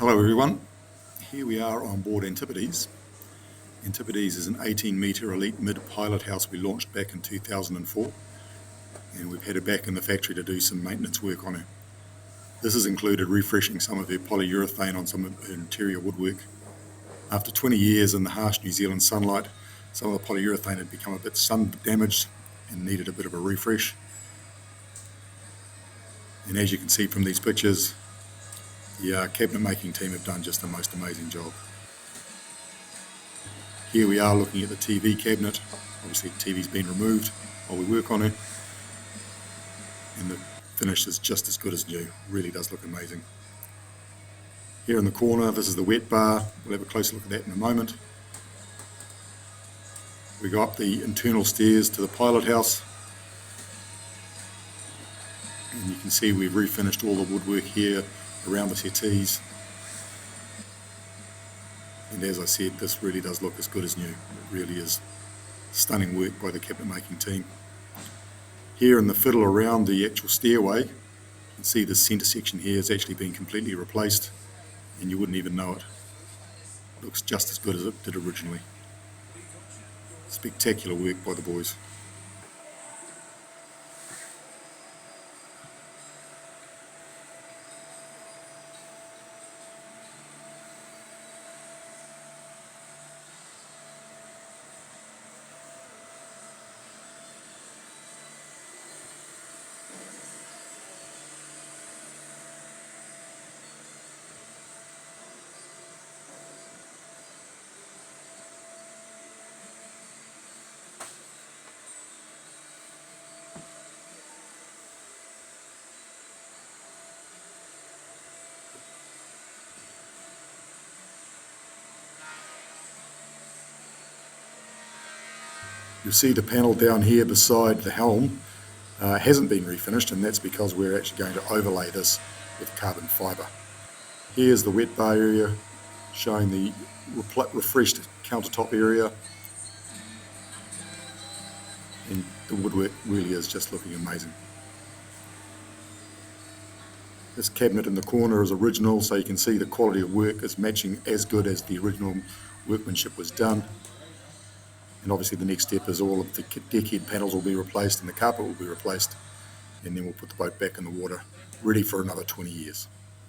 Hello everyone, here we are on board Antipodes. Antipodes is an 18-metre Elite Mid Pilothouse we launched back in 2004, and we've headed back in the factory to do some maintenance work on her. This has included refreshing some of her polyurethane on some of her interior woodwork. After 20 years in the harsh New Zealand sunlight, some of the polyurethane had become a bit sun damaged and needed a bit of a refresh. And as you can see from these pictures, the cabinet making team have done just the most amazing job. Here we are looking at the TV cabinet. Obviously the TV's been removed while we work on it, and the finish is just as good as new. Really does look amazing. Here in the corner, this is the wet bar. We'll have a closer look at that in a moment. We go up the internal stairs to the pilot house, and you can see we've refinished all the woodwork here around the settees, and as I said, this really does look as good as new. It really is stunning work by the cabinet making team. Here in the fiddle around the actual stairway, you can see the centre section here has actually been completely replaced, and you wouldn't even know it. It looks just as good as it did originally. Spectacular work by the boys. You'll see the panel down here beside the helm hasn't been refinished, and that's because we're actually going to overlay this with carbon fibre. Here's the wet bar area, showing the refreshed countertop area, and the woodwork really is just looking amazing. This cabinet in the corner is original, so you can see the quality of work is matching as good as the original workmanship was done. And obviously the next step is all of the deckhead panels will be replaced and the carpet will be replaced, and then we'll put the boat back in the water, ready for another 20 years.